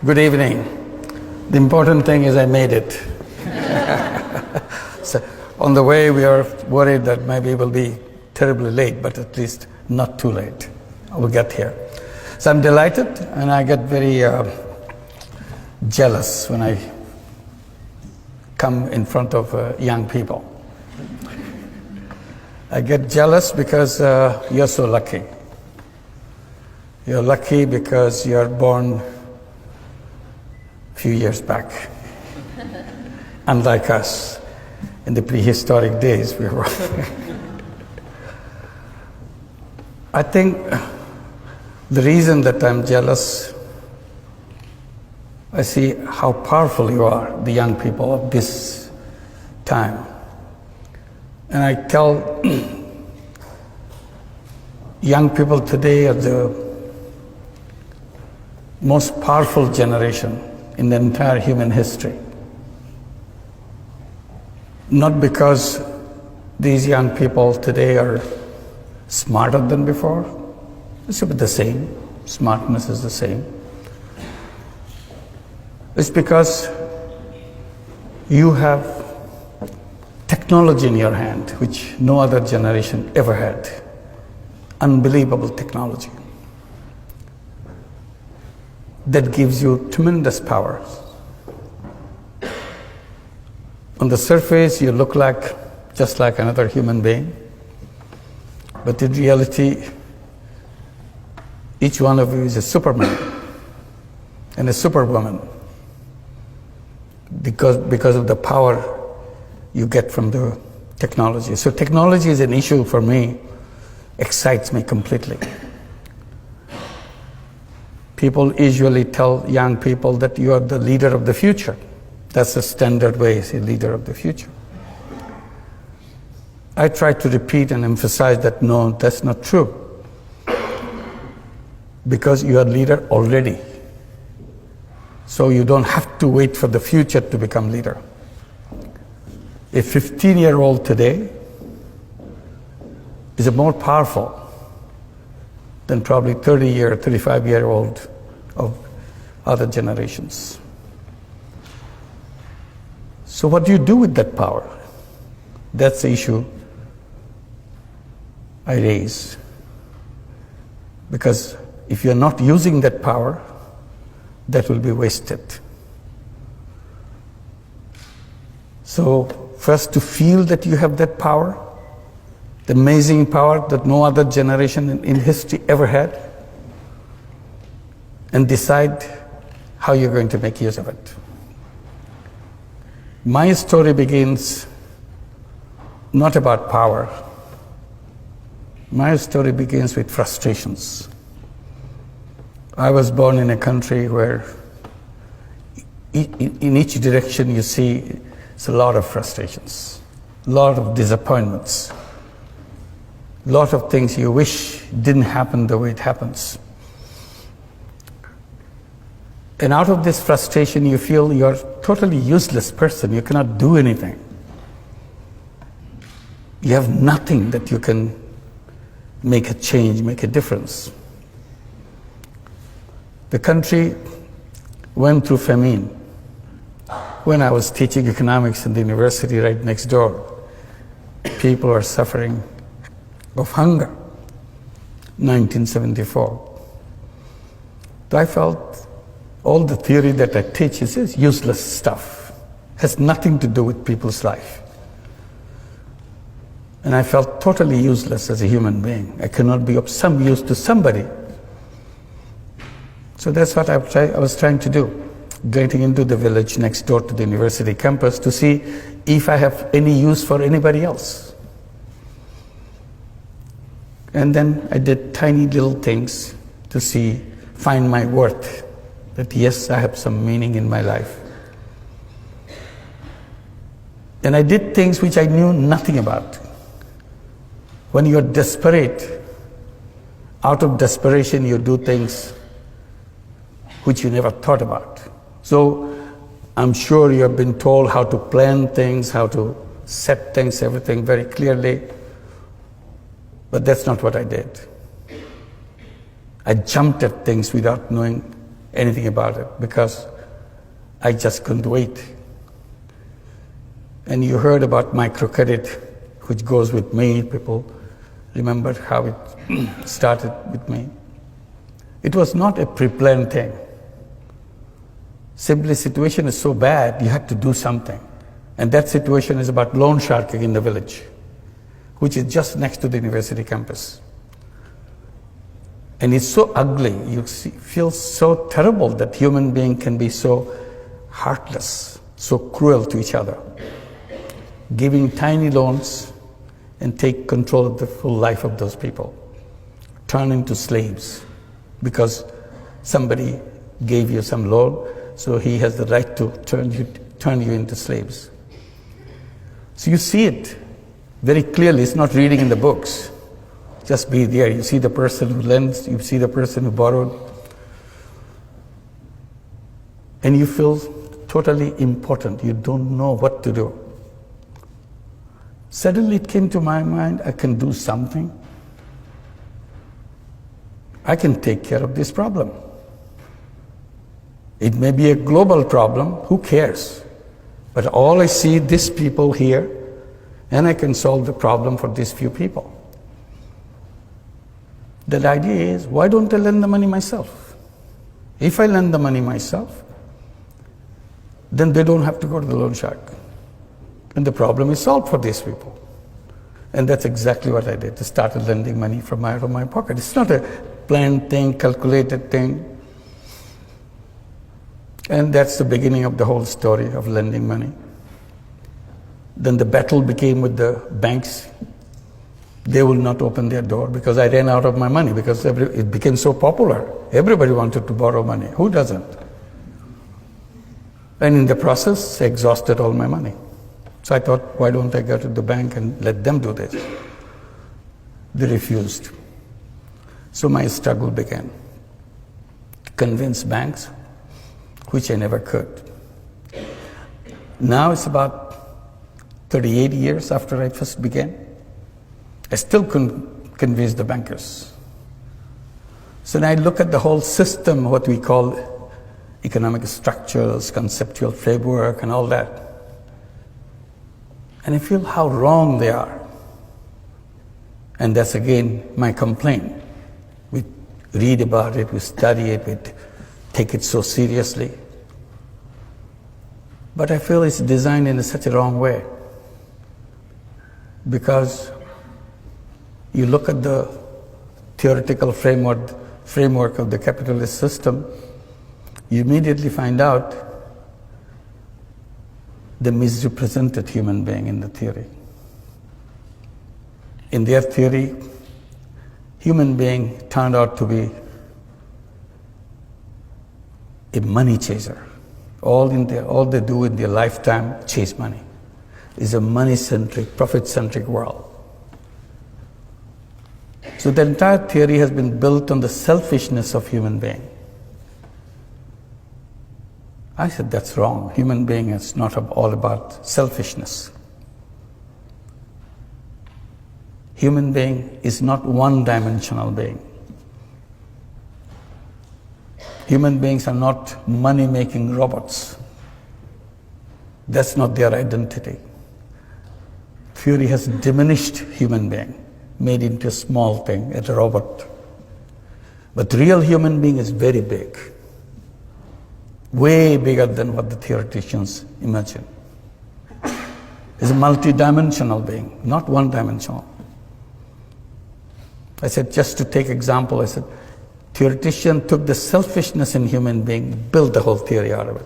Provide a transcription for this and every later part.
Good evening. The important thing is I made it. So on the way, we are worried that maybe we'll be terribly late, but at least not too late. I will get here. So I'm delighted, and I get very jealous when I come in front of young people. I get jealous because you're so lucky. You're lucky because you're born a few years back. Unlike us, in the prehistoric days, we were. I think the reason that I'm jealous, I see how powerful you are, the young people of this time. And I tell young people today are the most powerful generation in the entire human history. Not because these young people today are smarter than before. It's about the same. Smartness is the same. It's because you have technology in your hand, which no other generation ever had. Unbelievable technology. That gives you tremendous power. On the surface, you look just like another human being. But in reality, each one of you is a Superman and a Superwoman because of the power you get from the technology. So technology is an issue for me, excites me completely. People usually tell young people that you are the leader of the future. That's the standard way, say leader of the future. I try to repeat and emphasize that no, that's not true. Because you are leader already. So you don't have to wait for the future to become leader. A 15-year-old today is more powerful than probably 30-year, 35-year-old of other generations. So what do you do with that power? That's the issue I raise. Because if you're not using that power, that will be wasted. So first to feel that you have that power, the amazing power that no other generation in history ever had, and decide how you're going to make use of it. My story begins not about power. My story begins with frustrations. I was born in a country where in each direction you see it's a lot of frustrations, a lot of disappointments, a lot of things you wish didn't happen the way it happens. And out of this frustration, you feel you're a totally useless person. You cannot do anything. You have nothing that you can make a change, make a difference. The country went through famine. When I was teaching economics in the university right next door, people were suffering of hunger, 1974. So I felt all the theory that I teach is useless stuff, has nothing to do with people's life. And I felt totally useless as a human being. I cannot be of some use to somebody. So that's what I was trying to do, getting into the village next door to the university campus to see if I have any use for anybody else. And then I did tiny little things to find my worth, that yes, I have some meaning in my life. And I did things which I knew nothing about. When you're desperate, out of desperation you do things which you never thought about. So I'm sure you have been told how to plan things, how to set things, everything very clearly. But that's not what I did. I jumped at things without knowing anything about it because I just couldn't wait. And you heard about microcredit, which goes with me. People remember how it started with me. It was not a pre-planned thing. Simply, situation is so bad, you had to do something. And that situation is about loan sharking in the village, which is just next to the university campus. And it's so ugly, you feel so terrible that human being can be so heartless, so cruel to each other, giving tiny loans and take control of the full life of those people, turn into slaves because somebody gave you some loan, so he has the right to turn you into slaves. So you see it very clearly. It's not reading in the books. Just be there. You see the person who lends, you see the person who borrowed, and you feel totally important. You don't know what to do. Suddenly it came to my mind, I can do something. I can take care of this problem. It may be a global problem, who cares? But all I see, these people here, and I can solve the problem for these few people. The idea is, why don't I lend the money myself? If I lend the money myself, then they don't have to go to the loan shark. And the problem is solved for these people. And that's exactly what I did. I started lending money from out of my pocket. It's not a planned thing, calculated thing. And that's the beginning of the whole story of lending money. Then the battle became with the banks. They will not open their door because I ran out of my money because it became so popular. Everybody wanted to borrow money. Who doesn't? And in the process, I exhausted all my money. So I thought, why don't I go to the bank and let them do this? They refused. So my struggle began. Convince banks, which I never could. Now it's about 38 years after I first began. I still couldn't convince the bankers. So now I look at the whole system, what we call economic structures, conceptual framework, and all that. And I feel how wrong they are. And that's again my complaint. We read about it, we study it, we take it so seriously. But I feel it's designed in such a wrong way. Because you look at the theoretical framework of the capitalist system, you immediately find out the misrepresented human being in the theory. In their theory, human being turned out to be a money chaser. All they do in their lifetime, chase money. It's a money-centric, profit-centric world. So the entire theory has been built on the selfishness of human being. I said, that's wrong. Human being is not all about selfishness. Human being is not one-dimensional being. Human beings are not money-making robots. That's not their identity. Theory has diminished human being, made into a small thing, a robot. But real human being is very big, way bigger than what the theoreticians imagine. It's a multi-dimensional being, not one-dimensional. I said, just to take example, I said, theoretician took the selfishness in human being, built the whole theory out of it.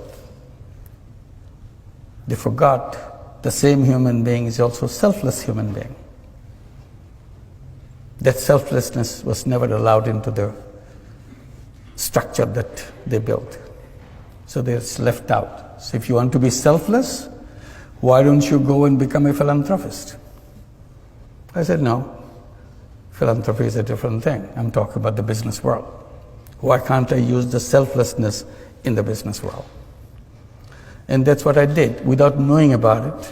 They forgot the same human being is also a selfless human being. That selflessness was never allowed into the structure that they built. So they're left out. So if you want to be selfless, why don't you go and become a philanthropist? I said, no, philanthropy is a different thing. I'm talking about the business world. Why can't I use the selflessness in the business world? And that's what I did without knowing about it.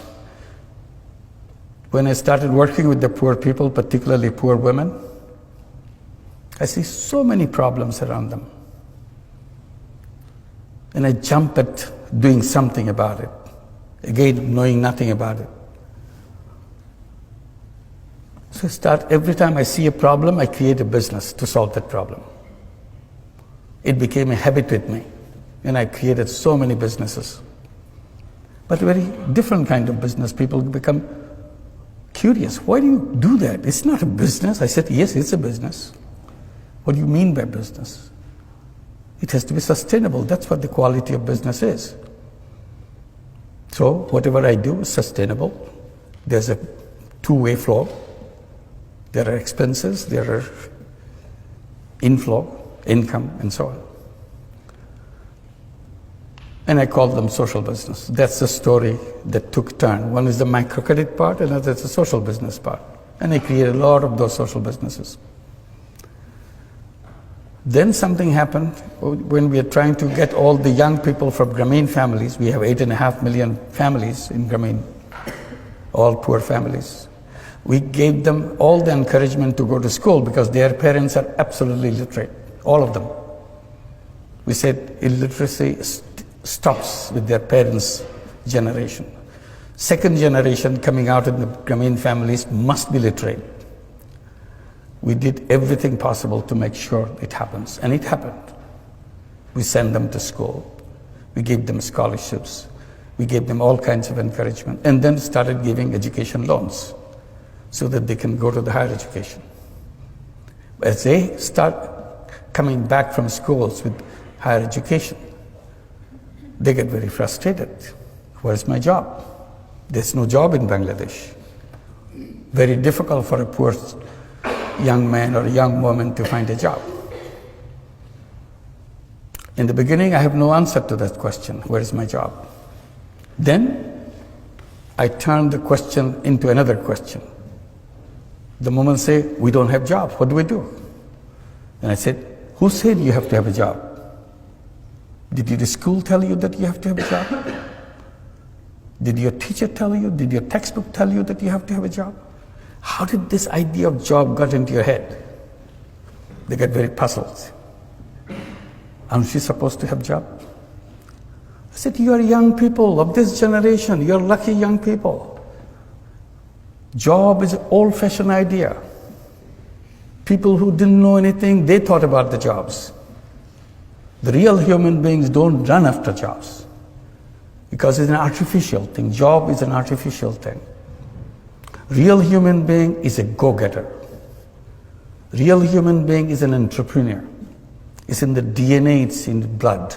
When I started working with the poor people, particularly poor women, I see so many problems around them. and I jump at doing something about it. Again, knowing nothing about it. So every time I see a problem, I create a business to solve that problem. It became a habit with me, and I created so many businesses. But a very different kind of business. People become curious. Why do you do that? It's not a business. I said, yes, it's a business. What do you mean by business? It has to be sustainable. That's what the quality of business is. So whatever I do is sustainable. There's a two-way flow. There are expenses, there are inflow, income, and so on. And I call them social business. That's the story that took turn. One is the microcredit part, and another is the social business part. And I created a lot of those social businesses. Then something happened when we are trying to get all the young people from Grameen families. We have 8.5 million families in Grameen, all poor families. We gave them all the encouragement to go to school because their parents are absolutely literate, all of them. We said illiteracy stops with their parents' generation. Second generation coming out in the Grameen families must be literate. We did everything possible to make sure it happens, and it happened. We sent them to school. We gave them scholarships. We gave them all kinds of encouragement, and then started giving education loans so that they can go to the higher education. As they start coming back from schools with higher education, they get very frustrated. Where's my job? There's no job in Bangladesh. Very difficult for a poor young man or a young woman to find a job. In the beginning, I have no answer to that question, where is my job? Then I turned the question into another question. The moment say, we don't have jobs, what do we do? And I said, who said you have to have a job? Did the school tell you that you have to have a job? Did your teacher tell you? Did your textbook tell you that you have to have a job? How did this idea of job got into your head? They get very puzzled. Aren't you supposed to have a job? I said, you are young people of this generation. You're lucky young people. Job is an old-fashioned idea. People who didn't know anything, they thought about the jobs. The real human beings don't run after jobs because it's an artificial thing. Job is an artificial thing. Real human being is a go-getter. Real human being is an entrepreneur. It's in the DNA, it's in the blood.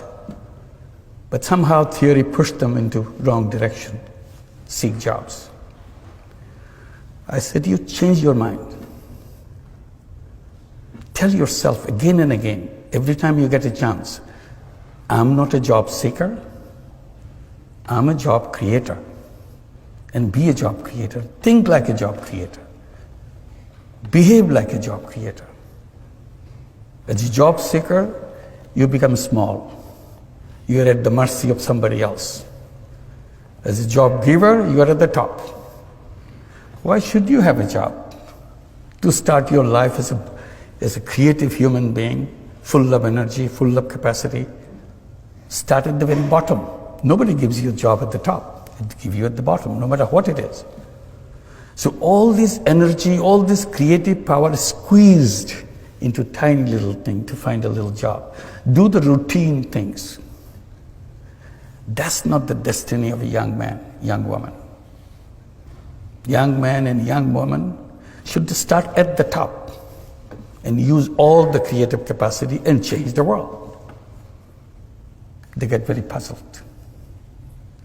But somehow theory pushed them into wrong direction. Seek jobs. I said, you change your mind. Tell yourself again and again, every time you get a chance, I'm not a job seeker, I'm a job creator. And be a job creator. Think like a job creator. Behave like a job creator. As a job seeker, you become small. You are at the mercy of somebody else. As a job giver, you are at the top. Why should you have a job? To start your life as a creative human being, full of energy, full of capacity. Start at the very bottom. Nobody gives you a job at the top. It gives you at the bottom, no matter what it is. So all this energy, all this creative power is squeezed into tiny little thing to find a little job. Do the routine things. That's not the destiny of a young man, young woman. Young man and young woman should start at the top and use all the creative capacity and change the world. They get very puzzled.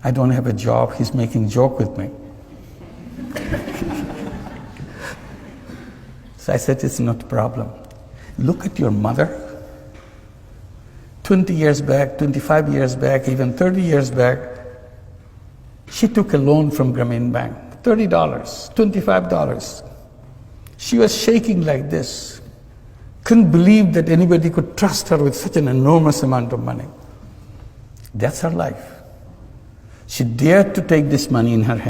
I don't have a job, he's making joke with me. So I said, it's not a problem. Look at your mother. 20 years back, 25 years back, even 30 years back, she took a loan from Grameen Bank, $30, $25. She was shaking like this. Couldn't believe that anybody could trust her with such an enormous amount of money. That's her life. She dared to take this money in her hand.